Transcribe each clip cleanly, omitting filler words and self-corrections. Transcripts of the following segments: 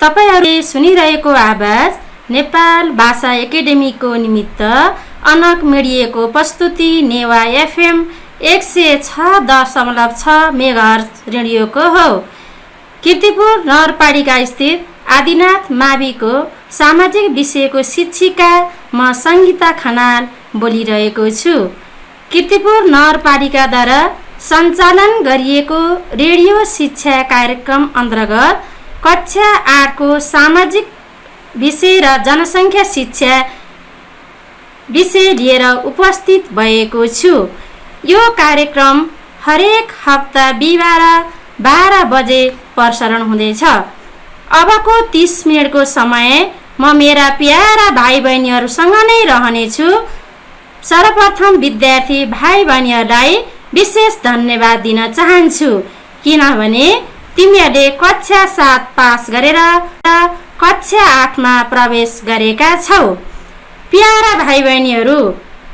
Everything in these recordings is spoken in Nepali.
तपाईहरुले सुनिरहेको आवाज नेपाल भाषा एकेडेमीको निमित्त अनक मिडियाको प्रस्तुति नेवा एफएम 106.6 मेगाहर्ज रेडियोको हो। कीर्तिपुर नगरपालिका स्थित आदिनाथ माविको सामाजिक विषयको शिक्षिका म संगीता खनाल बोलिरहेको छु। कीर्तिपुर नगरपालिकाद्वारा सञ्चालन गरिएको रेडियो शिक्षा कार्यक्रम अन्तर्गत कक्षा 8 को सामाजिक विषय र जनसङ्ख्या शिक्षा विषय लिएर उपस्थित भएको छु। यो कार्यक्रम हरेक हप्ता बिहीबार 12 बजे प्रसारण हुँदैछ। अबको 30 मिनेटको समय म मेरा प्यारा भाइ बहिनीहरूसँग नै रहनेछु। सर्वप्रथम विद्यार्थी भाइ बहिनीहरूलाई विशेष धन्यवाद दिन चाहन्छु, किनभने तिमीहरूले कक्षा 7 पास गरेर कक्षा 8 मा प्रवेश गरेका छौ। प्यारा भाइ बहिनीहरू,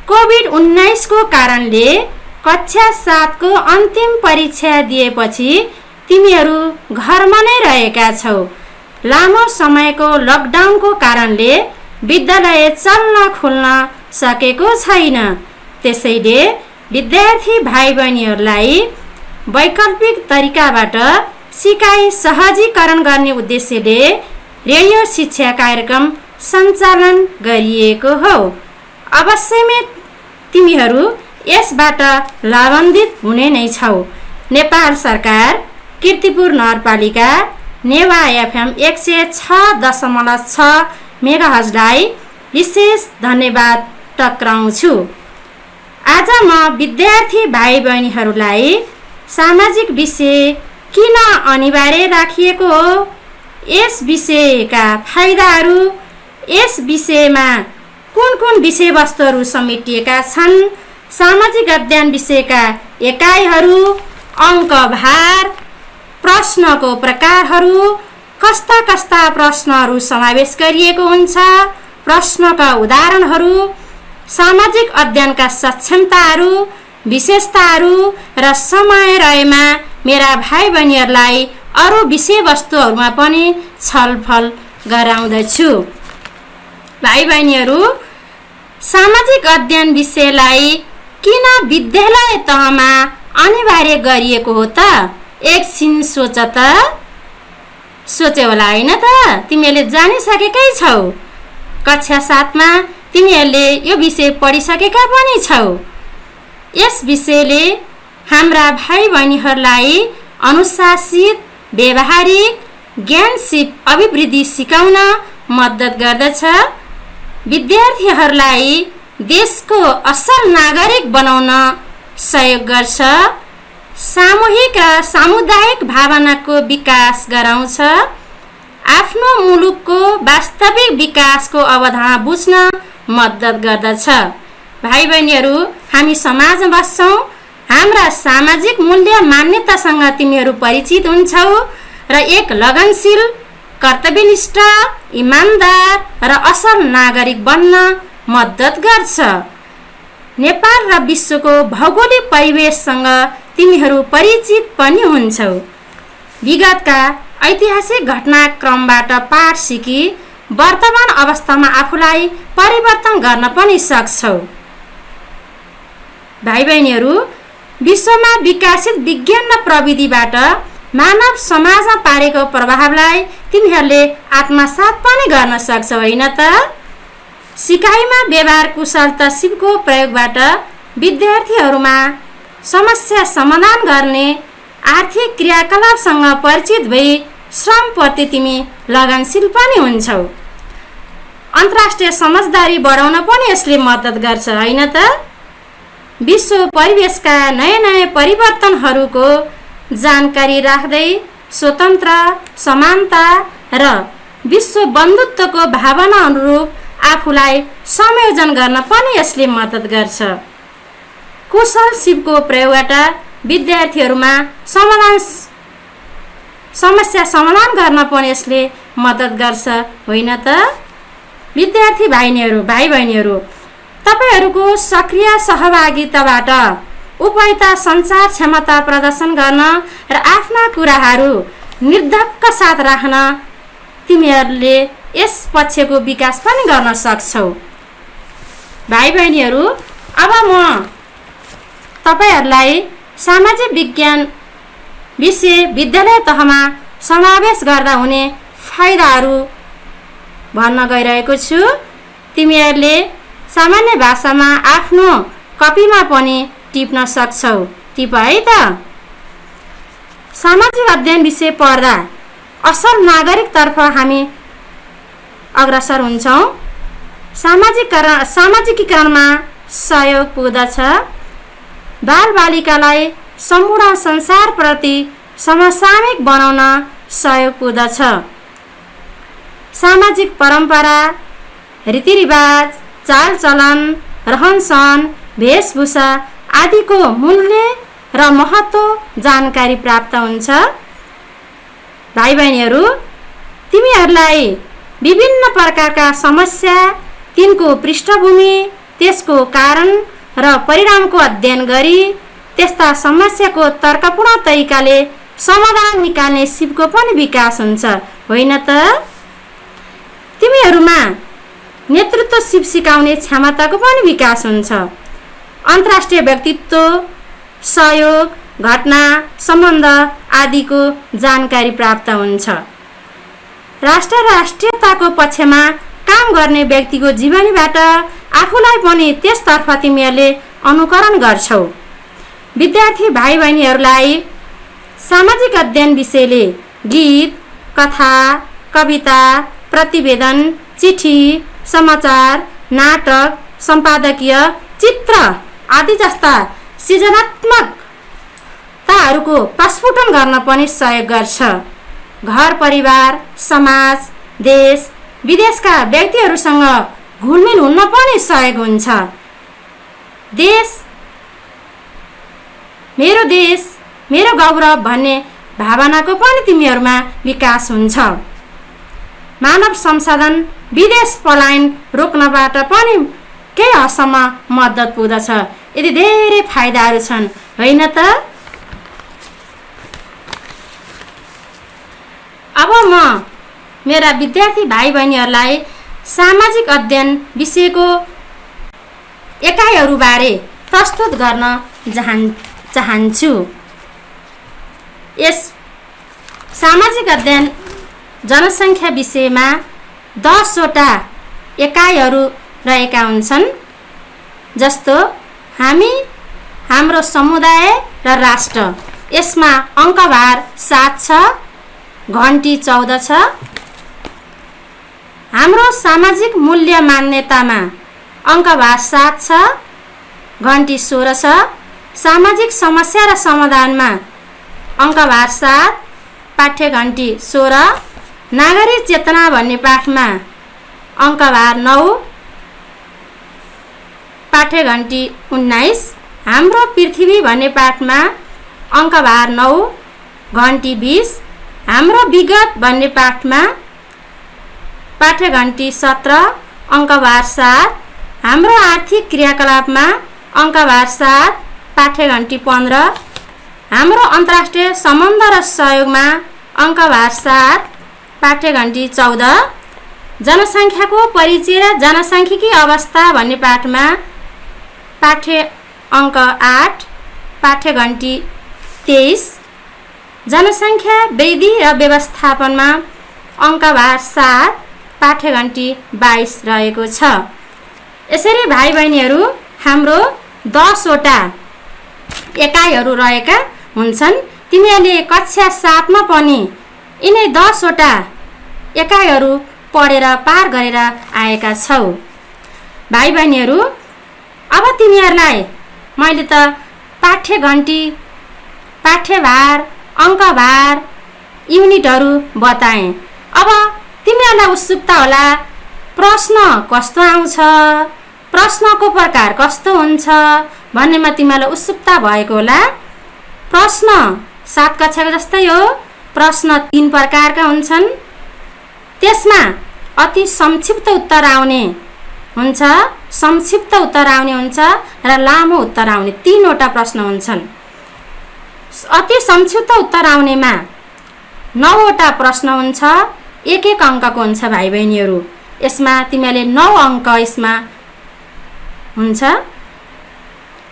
कोभिड-19 को कारणले कक्षा 7 को अन्तिम परीक्षा दिएपछि तिमीहरू घरमा नै रहेका छौ। लामो समयको लकडाउनको कारणले विद्यालय चल्न खुल्न सकेको छैन। त्यसैले विद्यार्थी भाइ बहिनीहरूलाई वैकल्पिक तरिकाबाट सिकाइ सहजीकरण गर्ने उद्देश्यले रेडियो शिक्षा कार्यक्रम सञ्चालन गरिएको हो। अवश्यमै तिमीहरू यसबाट लाभान्वित हुने नै छौ। नेपाल सरकार, कीर्तिपुर नगरपालिका, नेवा एफएम 106.6 मेगाहर्जलाई विशेष धन्यवाद टक्राउँछु। आज म विद्यार्थी भाइ बहिनीहरूलाई सामाजिक विषय किन अनिवार्य राखिएको हो, यस विषयका फाइदाहरू, यस विषयमा कुन कुन विषयवस्तुहरू समेटिएका छन्, सामाजिक अध्ययन विषयका एकाइहरू, अङ्कभार, प्रश्नको प्रकारहरू, कस्ता कस्ता प्रश्नहरू समावेश गरिएको हुन्छ, प्रश्नका उदाहरणहरू, सामाजिक अध्ययनका सक्षमताहरू, विशेषताहरू र समय रहेमा मेरा भाइ बहिनीहरूलाई अरू विषयवस्तुहरूमा पनि छलफल गराउँदछु। भाइ बहिनीहरू, सामाजिक अध्ययन विषयलाई किन विद्यालय तहमा अनिवार्य गरिएको हो त? एकछिन सोच त, सोचे होला हैन त? तिमीहरूले जानिसकेकै छौ। कक्षा 7 मा तिमीहरूले यो विषय पढिसकेका पनि छौ। यस विषयले हाम्रा भाइ बहिनीहरूलाई अनुशासित, व्यावहारिक, ज्ञानसिप अभिवृद्धि सिकाउन मद्दत गर्दछ। विद्यार्थीहरूलाई देशको असल नागरिक बनाउन सहयोग गर्छ। सामूहिक र सामुदायिक भावनाको विकास गराउँछ। आफ्नो मुलुकको वास्तविक विकासको अवधारणा बुझ्न मद्दत गर्दछ। भाइ बहिनीहरू, हामी समाजमा बस्छौँ। हाम्रा सामाजिक मूल्य मान्यतासँग तिमीहरू परिचित हुन्छौ र एक लगनशील, कर्तव्यनिष्ठ, इमानदार र असल नागरिक बन्न मद्दत गर्छ। नेपाल र विश्वको भौगोलिक परिवेशसँग तिमीहरू परिचित पनि हुन्छौ। विगतका ऐतिहासिक घटनाक्रमबाट पाठ सिकी वर्तमान अवस्थामा आफूलाई परिवर्तन गर्न पनि सक्छौ। भाइ बहिनीहरू, विश्वमा विकसित विज्ञान र प्रविधिबाट मानव समाजमा पारेको प्रभावलाई तिमीहरूले आत्मसात पनि गर्न सक्छौ हैन त? सिकाइमा व्यवहार कुशलता सिपको प्रयोगबाट विद्यार्थीहरूमा समस्या समाधान गर्ने आर्थिक क्रियाकलापसँग परिचित भई श्रमप्रति तिमी लगनशील पनि हुन्छौ। अन्तर्राष्ट्रिय समझदारी बढाउन पनि यसले मद्दत गर्छ हैन त? विश्व परिवेशका नयाँ नयाँ परिवर्तनहरूको जानकारी राख्दै स्वतन्त्र, समानता र विश्व बन्धुत्वको भावना अनुरूप आफूलाई संयोजन गर्न पनि यसले मद्दत गर्छ। कुशल सिपको प्रयोगबाट विद्यार्थीहरूमा समस्या समाधान गर्न पनि यसले मद्दत गर्छ होइन त? विद्यार्थी भाइ बहिनीहरू, तपाईहरूको सक्रिय सहभागिताबाट उपयुक्त सञ्चार क्षमता प्रदर्शन गर्न र आफ्ना कुराहरू निर्धक्क साथ राख्न तिमीहरूले यस पक्षको विकास पनि गर्न सक्छौ। भाइ बहिनीहरू, अब म तपाईहरूलाई सामाजिक विज्ञान विषय विद्यालय तहमा समावेश गर्दा हुने फाइदाहरू भन्न गइरहेको छु। तिमीहरूले सामान्य भाषामा आफ्नो कपीमा पनि टिप्न सक्छौ। टिप है त। सामाजिक अध्ययन विषय पढ्दा असल नागरिकतर्फ हामी अग्रसर हुन्छौँ। सामाजिकीकरणमा सहयोग पुग्दछ। बालबालिकालाई सम्पूर्ण संसारप्रति समसामयिक बनाउन सहयोग पुग्दछ। सामाजिक परम्परा, रीतिरिवाज, चालचलन, रहनसहन, वेशभूषा आदिको मूल्य र महत्त्व जानकारी प्राप्त हुन्छ। भाइ बहिनीहरू, तिमीहरूलाई विभिन्न प्रकारका समस्या, तिनको पृष्ठभूमि, त्यसको कारण र परिणामको अध्ययन गरी त्यस्ता समस्याको तर्कपूर्ण तरिकाले समाधान निकाल्ने सिपको पनि विकास हुन्छ, होइन त? तिमीहरूमा नेतृत्व सिप सिकाउने क्षमताको पनि विकास हुन्छ। अन्तर्राष्ट्रिय व्यक्तित्व, सहयोग, घटना, सम्बन्ध आदिको जानकारी प्राप्त हुन्छ। राष्ट्रियताको पक्षमा काम गर्ने व्यक्तिको जीवनीबाट आफूलाई पनि त्यसतर्फ तिमीहरूले अनुकरण गर्छौ। विद्यार्थी भाइ बहिनीहरूलाई सामाजिक अध्ययन विषयले गीत, कथा, कविता, प्रतिवेदन, चिठी, समाचार, नाटक, सम्पादकीय, चित्र आदि जस्ता सृजनात्मकताहरूको प्रस्फुटन गर्न पनि सहयोग गर्छ। घर परिवार, समाज, देश विदेशका व्यक्तिहरूसँग घुलमिल हुन पनि सहयोग हुन्छ। देश मेरो गौरव भन्ने भावनाको पनि तिमीहरूमा विकास हुन्छ। मानव संसाधन विदेश पलायन रोक्नबाट पनि केही हदसम्म मद्दत पुग्दछ। यदि धेरै फाइदाहरू छन्, होइन त? अब म मेरा विद्यार्थी भाइ बहिनीहरूलाई सामाजिक अध्ययन विषयको एकाइहरूबारे प्रस्तुत गर्न चाहन्छु। यस सामाजिक अध्ययन जनसङ्ख्या विषयमा 10 वटा एकाइहरू रहेका हुन्छन्, जस्तो हामी, हाम्रो समुदाय र राष्ट्र। यसमा अङ्कभार 7 छ, घन्टी 14 छ। हाम्रो सामाजिक मूल्य मान्यतामा अङ्कभार 7 छ, घन्टी 16 छ। सामाजिक समस्या र समाधानमा अङ्कभार 7, पाठ्य घन्टी 16। नागरिक चेतना भन्ने पाठमा अङ्कभार 9, पाठ्य घन्टी 19। हाम्रो पृथ्वी भन्ने पाठमा अङ्कभार 9, घन्टी 20। हाम्रो विगत भन्ने पाठमा पाठ्य घन्टी 17, अङ्कभार 7। हाम्रो आर्थिक क्रियाकलापमा अङ्कभार 7, पाठ्य घन्टी 15। हाम्रो अन्तर्राष्ट्रिय सम्बन्ध र सहयोगमा अङ्कभार 7, पाठ्य घन्टी 14। जनसङ्ख्याको परिचय र जनसाङ्ख्यिकी अवस्था भन्ने पाठमा पाठ्य अङ्क 8, पाठ्य घन्टी 23। जनसङ्ख्या वृद्धि र व्यवस्थापनमा अङ्कभार 7, पाठ्य घन्टी 22 रहेको छ। यसरी भाइ बहिनीहरू, हाम्रो 10 वटा एकाइहरू रहेका हुन्छन्। तिमीहरूले कक्षा 7 मा पनि यिनै 10 वटा एकाइहरू पढेर पार गरेर आएका छौ। भाइ बहिनीहरू, अब तिमीहरूलाई मैले त पाठ्य घन्टी, पाठ्यभार, अङ्कभार, युनिटहरू बताएँ। अब तिमीहरूलाई उत्सुकता होला, प्रश्न कस्तो आउँछ, प्रश्नको प्रकार कस्तो हुन्छ भन्नेमा तिमीहरूलाई उत्सुकता भएको होला। प्रश्न 7 कक्षाको जस्तै हो। प्रश्न 3 प्रकारका हुन्छन्। त्यसमा अति संक्षिप्त उत्तर आउने हुन्छ, संक्षिप्त उत्तर आउने हुन्छ र लामो उत्तर आउने 3 वटा प्रश्न हुन्छन्। अति संक्षिप्त उत्तर आउनेमा 9 वटा प्रश्न हुन्छ एक एक अङ्कको हुन्छ भाइ बहिनीहरू। यसमा तिमीहरूले 9 अङ्क यसमा हुन्छ।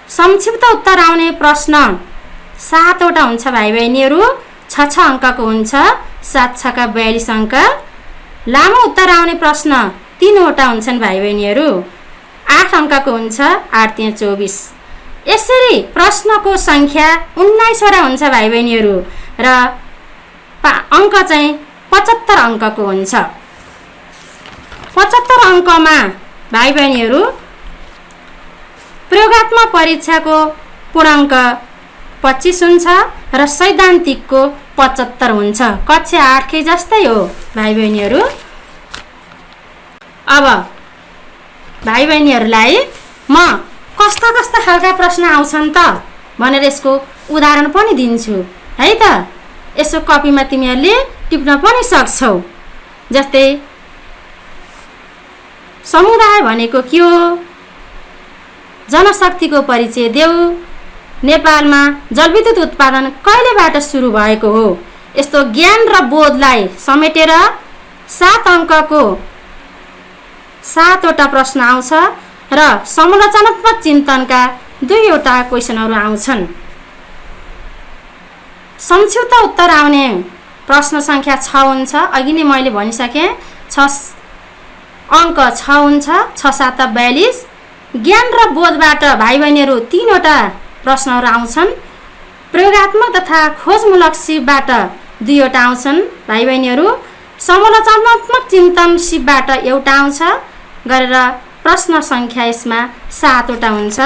संक्षिप्त उत्तर आउने प्रश्न 7वटा हुन्छ भाइ बहिनीहरू, 6 अङ्कको हुन्छ, 7 6 का 42 अङ्क। लामो उत्तर आउने प्रश्न 3वटा हुन्छन् भाइ बहिनीहरू, 8 अङ्कको हुन्छ, 8 3 24। यसरी प्रश्नको सङ्ख्या 19वटा हुन्छ भाइ बहिनीहरू र अङ्क चाहिँ 75 अङ्कको हुन्छ। 75 अङ्कमा भाइ बहिनीहरू प्रयोगात्मक परीक्षाको पूर्णाङ्क 25 हुन्छ र सैद्धान्तिकको 75 हुन्छ। कक्षा 8 कै जस्तै हो भाइ बहिनीहरू। अब भाइ बहिनीहरूलाई म कस्ता कस्ता खालका प्रश्न आउँछन् त भनेर यसको उदाहरण पनि दिन्छु है त। यसो कपीमा तिमीहरूले टिप्न पनि सक्छौ। जस्तै समुदाय भनेको के हो, जनशक्तिको परिचय देऊ, नेपालमा जलविद्युत उत्पादन कहिलेबाट सुरु भएको हो। यस्तो ज्ञान र बोधलाई समेटेर 7 अङ्कको 7वटा प्रश्न आउँछ र समालोचनात्मक चिन्तनका 2वटा क्वेसनहरू आउँछन्। संक्षिप्त उत्तर आउने प्रश्न सङ्ख्या 6 हुन्छ। अघि नै मैले भनिसकेँ, 6 अङ्क 6 हुन्छ, 6 7 42। ज्ञान र बोधबाट भाइ बहिनीहरू 3वटा प्रश्नहरू आउँछन्। प्रयोगात्मक तथा खोजमूलक सिपबाट 2वटा आउँछन् भाइ बहिनीहरू। समालोचनात्मक चिन्तन सिपबाट 1 आउँछ गरेर प्रश्न सङ्ख्या यसमा 7वटा हुन्छ।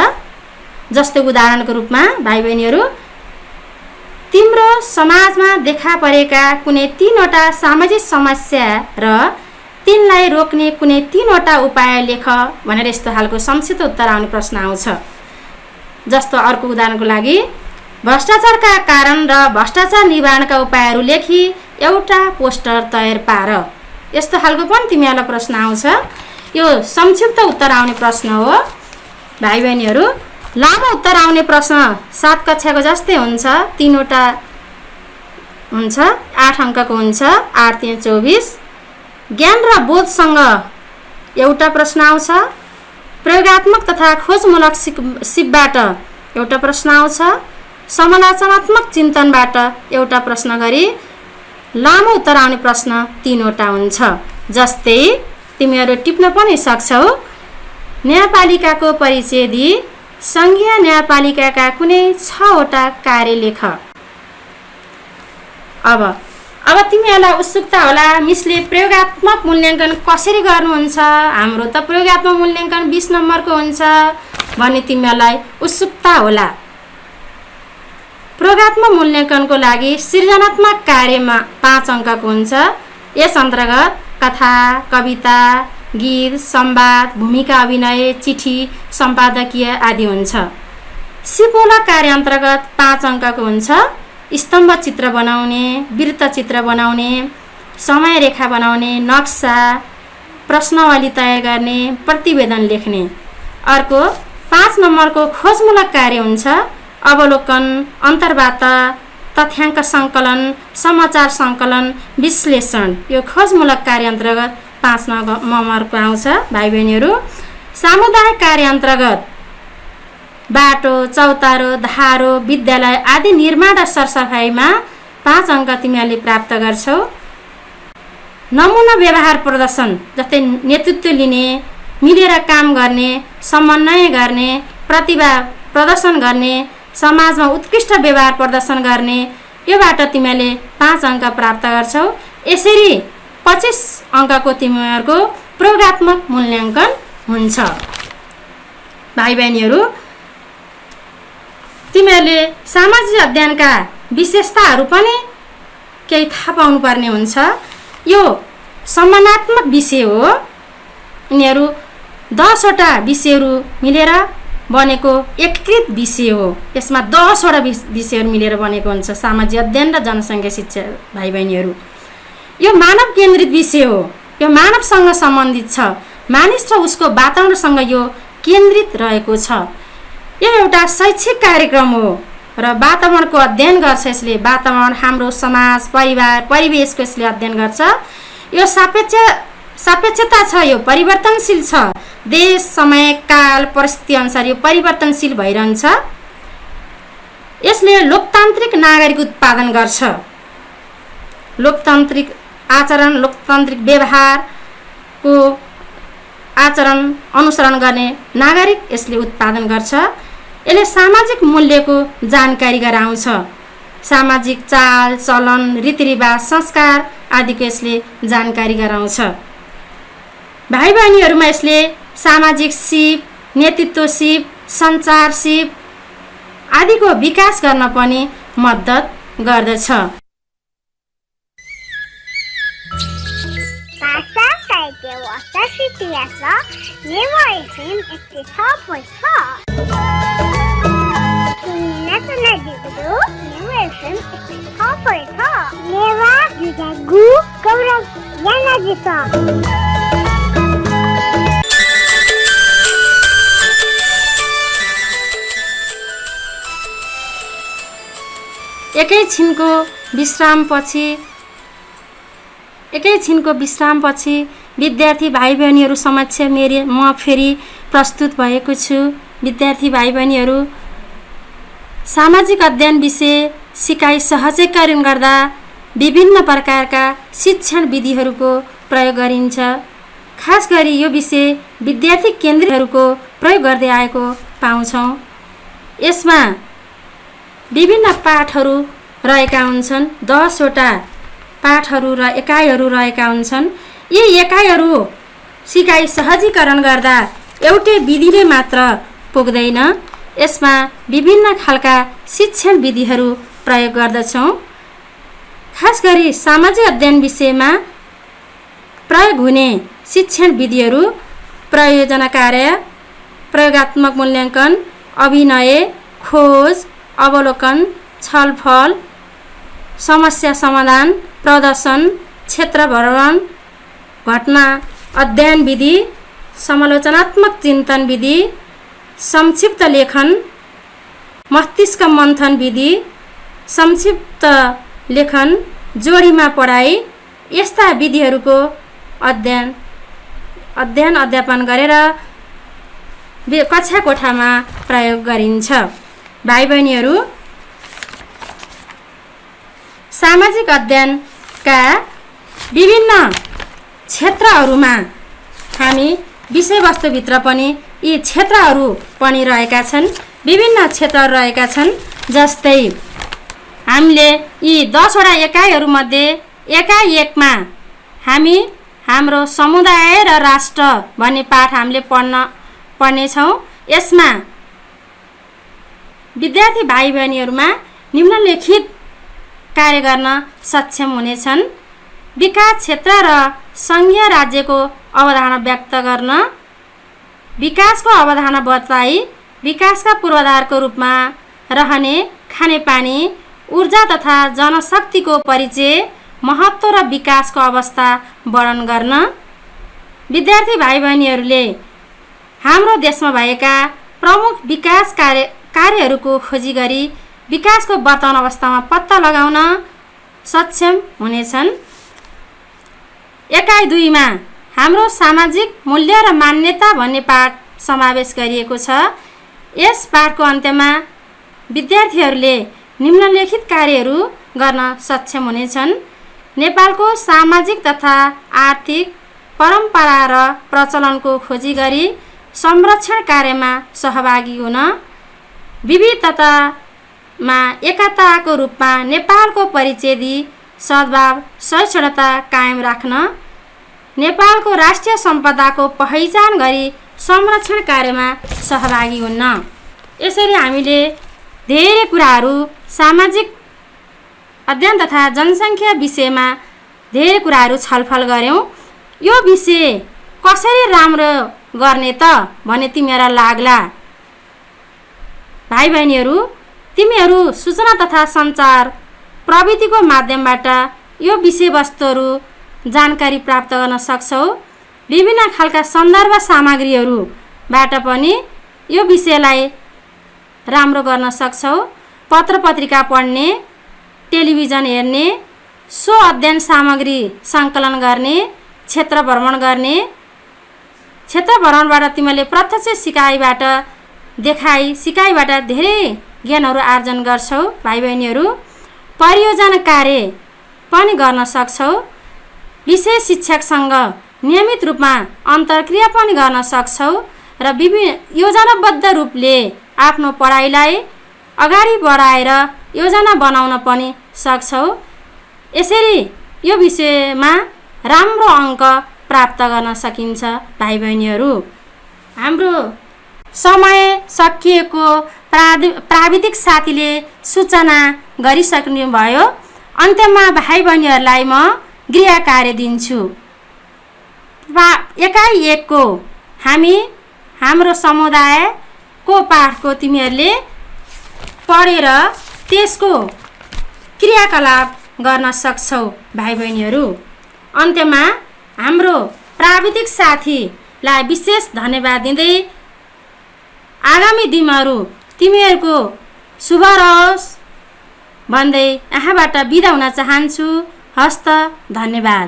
जस्तो उदाहरणको रूपमा भाइ बहिनीहरू, तिम्रो समाजमा देखा परेका कुनै 3वटा सामाजिक समस्या र तिनलाई रोक्ने कुनै 3वटा उपाय लेख भनेर यस्तो खालको संक्षिप्त उत्तर आउने प्रश्न आउँछ। जस्तो अर्को उदाहरणको लागि, भ्रष्टाचारका कारण र भ्रष्टाचार निवारणका उपायहरू लेखी एउटा पोस्टर तयार पार। यस्तो खालको पनि तिमीहरूलाई प्रश्न आउँछ। यो संक्षिप्त उत्तर आउने प्रश्न हो भाइ बहिनीहरू। लामो उत्तर आउने प्रश्न 7 कक्षाको जस्तै हुन्छ, 3वटा हुन्छ, 8 अङ्कको हुन्छ, 8 3 24। ज्ञान र बोधसँग 1 प्रश्न आउँछ। प्रयोगात्मक तथा खोजमूलक सिपबाट 1 प्रश्न आउँछ। समालोचनात्मक चिन्तनबाट 1 प्रश्न गरी लामो उत्तर आउने प्रश्न 3वटा हुन्छ। जस्तै तिमीहरू टिप्न पनि सक्छौ। न्यायपालिकाको परिचय दिई सङ्घीय न्यायपालिकाका कुनै 6वटा कार्य लेख। अब तिमीहरूलाई उत्सुकता होला, मिसले प्रयोगात्मक मूल्याङ्कन कसरी गर्नुहुन्छ, हाम्रो त प्रयोगात्मक मूल्याङ्कन 20 नम्बरको हुन्छ भन्ने तिमीहरूलाई उत्सुकता होला। प्रयोगात्मक मूल्याङ्कनको लागि सृजनात्मक कार्यमा 5 अङ्कको हुन्छ। यस अन्तर्गत कथा, कविता, गीत, संवाद, भूमिका अभिनय, चिठी, सम्पादकीय आदि हुन्छ। सिपमूलक कार्य अन्तर्गत 5 अङ्कको हुन्छ। स्तम्भ चित्र बनाउने, वृत्त चित्र बनाउने, समय रेखा बनाउने, नक्सा, प्रश्नावली तयार गर्ने, प्रतिवेदन लेख्ने। अर्को 5 नम्बरको खोजमूलक कार्य हुन्छ। अवलोकन, अन्तर्वार्ता, तथ्याङ्क सङ्कलन, समाचार सङ्कलन, विश्लेषण। यो खोजमूलक कार्य अन्तर्गत 5 नम्बरको आउँछ भाइ बहिनीहरू। सामुदायिक कार्य अन्तर्गत बाटो, चौतारो, धारो, विद्यालय आदि निर्माण र सरसफाइमा 5 अङ्क तिमीहरूले प्राप्त गर्छौ। नमुना व्यवहार प्रदर्शन जस्तै नेतृत्व लिने, मिलेर काम गर्ने, समन्वय गर्ने, प्रतिभा प्रदर्शन गर्ने, समाजमा उत्कृष्ट व्यवहार प्रदर्शन गर्ने, योबाट तिमीहरूले 5 अङ्क प्राप्त गर्छौ। यसरी 25 अङ्कको तिमीहरूको प्रयोगात्मक मूल्याङ्कन हुन्छ। भाइ बहिनीहरू, तिमीहरूले सामाजिक अध्ययनका विशेषताहरू पनि केही थाहा पाउनुपर्ने हुन्छ। यो सम्मानात्मक विषय हो। यिनीहरू 10वटा विषयहरू मिलेर बनेको एकीकृत विषय हो। यसमा 10वटा विषयहरू मिलेर बनेको हुन्छ सामाजिक अध्ययन र जनसङ्ख्या शिक्षा। भाइ बहिनीहरू, यो मानव केन्द्रित विषय हो। यो मानवसँग सम्बन्धित छ। मानिस र उसको वातावरणसँग यो केन्द्रित रहेको छ। यो एउटा शैक्षिक कार्यक्रम हो र वातावरणको अध्ययन गर्छ। यसले वातावरण, हाम्रो समाज, परिवार, परिवेशको यसले अध्ययन गर्छ। यो सापेक्षता छ, यो परिवर्तनशील छ। देश, समय, काल, परिस्थिति अनुसार यो परिवर्तनशील भइरहन्छ। यसले लोकतान्त्रिक नागरिक उत्पादन गर्छ। लोकतान्त्रिक आचरण, लोकतान्त्रिक व्यवहारको आचरण अनुसरण गर्ने नागरिक यसले उत्पादन गर्छ। यसले सामाजिक मूल्यको जानकारी गराउँछ। सामाजिक चाल चलन, रीतिरिवाज, संस्कार आदिको यसले जानकारी गराउँछ। भाइ बहिनीहरूमा यसले सामाजिक सिप, नेतृत्व सिप, सञ्चार सिप आदिको विकास गर्न पनि मद्दत गर्दछ। भाषा साहित्य वार्ता इतिहास नेवा एफएम 106.6 सुन्ना दिगो नेवा एफएम 106.6 नेवा जुगु गौरव याना जिता। एकैछिनको विश्रामपछि विद्यार्थी भाइ बहिनीहरू समक्ष म फेरि प्रस्तुत भएको छु। विद्यार्थी भाइ बहिनीहरू, सामाजिक अध्ययन विषय सिकाइ सहजीकरण गर्दा विभिन्न प्रकारका शिक्षण विधिहरूको प्रयोग गरिन्छ। खास गरी यो विषय विद्यार्थी केन्द्रहरूको प्रयोग गर्दै आएको पाउँछौँ। यसमा विभिन्न पाठहरू रहेका हुन्छन्। 10 वटा पाठहरू र एकाइहरू रहेका हुन्छन्। यी एकाइहरू सिकाइ सहजीकरण गर्दा एउटै विधिले मात्र पुग्दैन। यसमा विभिन्न खालका शिक्षण विधिहरू प्रयोग गर्दछौँ। खास गरी सामाजिक अध्ययन विषयमा प्रयोग हुने शिक्षण विधिहरू प्रयोजना कार्य, प्रयोगात्मक मूल्याङ्कन, अभिनय, खोज, अवलोकन, छलफल, समस्या समाधान, प्रदर्शन, क्षेत्र भ्रमण, घटना अध्ययन विधि, समालोचनात्मक चिन्तन विधि, संक्षिप्त लेखन, मस्तिष्क मन्थन विधि, संक्षिप्त लेखन, जोडीमा पढाइ यस्ता विधिहरूको अध्यापन गरेर कक्षा कोठामा प्रयोग गरिन्छ। भाइ बहिनीहरू, सामाजिक अध्ययनका विभिन्न क्षेत्रहरूमा हामी विषयवस्तुभित्र पनि यी क्षेत्रहरू पनि रहेका छन्। विभिन्न क्षेत्रहरू रहेका छन्। जस्तै हामीले यी 10 वटा एकाइहरूमध्ये एकाइ 1 मा हामी हाम्रो समुदाय र राष्ट्र भन्ने पाठ हामीले पढ्नेछौँ। यसमा विद्यार्थी भाइ बहिनीहरूमा निम्नलिखित कार्य गर्न सक्षम हुनेछन्। विकास क्षेत्र र सङ्घीय राज्यको अवधारणा व्यक्त गर्न, विकासको अवधारणा बताई विकासका पूर्वाधारको रूपमा रहने खानेपानी, ऊर्जा तथा जनशक्तिको परिचय, महत्त्व र विकासको अवस्था वर्णन गर्न। विद्यार्थी भाइ बहिनीहरूले हाम्रो देशमा भएका प्रमुख विकास कार्यहरूको खोजी गरी विकासको वर्तमान अवस्थामा पत्ता लगाउन सक्षम हुनेछन्। एकाइ 2 मा हाम्रो सामाजिक मूल्य र मान्यता भन्ने पाठ समावेश गरिएको छ। यस पाठको अन्त्यमा विद्यार्थीहरूले निम्नलिखित कार्यहरू गर्न सक्षम हुनेछन्। नेपालको सामाजिक तथा आर्थिक परम्परा र प्रचलनको खोजी गरी संरक्षण कार्यमा सहभागी हुन, विविधतामा एकताको रूपमा नेपालको परिचय दिई सद्भाव सहिष्णुता कायम राख्न, नेपालको राष्ट्रिय सम्पदाको पहिचान गरी संरक्षण कार्यमा सहभागी हुन्न। यसरी हामीले धेरै कुराहरू सामाजिक अध्ययन तथा जनसङ्ख्या विषयमा धेरै कुराहरू छलफल गऱ्यौँ। यो विषय कसरी राम्रो गर्ने त भन्ने तिमीहरूलाई लाग्ला। भाइ बहिनीहरू, तिमीहरू सूचना तथा सञ्चार प्रविधिको माध्यमबाट यो विषयवस्तुहरू जानकारी प्राप्त गर्न सक्छौ। विभिन्न खालका सन्दर्भ सामग्रीहरूबाट पनि यो विषयलाई राम्रो गर्न सक्छौ। पत्र पत्रिका पढ्ने, टेलिभिजन हेर्ने, सो अध्ययन सामग्री सङ्कलन गर्ने, क्षेत्र भ्रमण गर्ने। क्षेत्र भ्रमणबाट तिमीले प्रत्यक्ष सिकाइबाट धेरै ज्ञानहरू आर्जन गर्छौ भाइ बहिनीहरू। परियोजना कार्य पनि गर्न सक्छौ। विशेष शिक्षकसँग नियमित रूपमा अन्तर्क्रिया पनि गर्न सक्छौ र योजनाबद्ध रूपले आफ्नो पढाइलाई अगाडि बढाएर योजना बनाउन पनि सक्छौ। यसरी यो विषयमा राम्रो अङ्क प्राप्त गर्न सकिन्छ भाइ बहिनीहरू। हाम्रो समय सकिएको प्राविधिक साथीले सूचना गरिसक्नुभयो। अन्त्यमा भाइ बहिनीहरूलाई म गृह कार्य दिन्छु। एकाइ एकको हाम्रो समुदायको पाठको तिमीहरूले पढेर त्यसको क्रियाकलाप गर्न सक्छौ भाइ बहिनीहरू। अन्त्यमा हाम्रो प्राविधिक साथीलाई विशेष धन्यवाद दिँदै आगामी दिनहरू तिमीहरूको शुभ रहोस् भन्दै यहाँबाट बिदा हुन चाहन्छु। हस्त, धन्यवाद।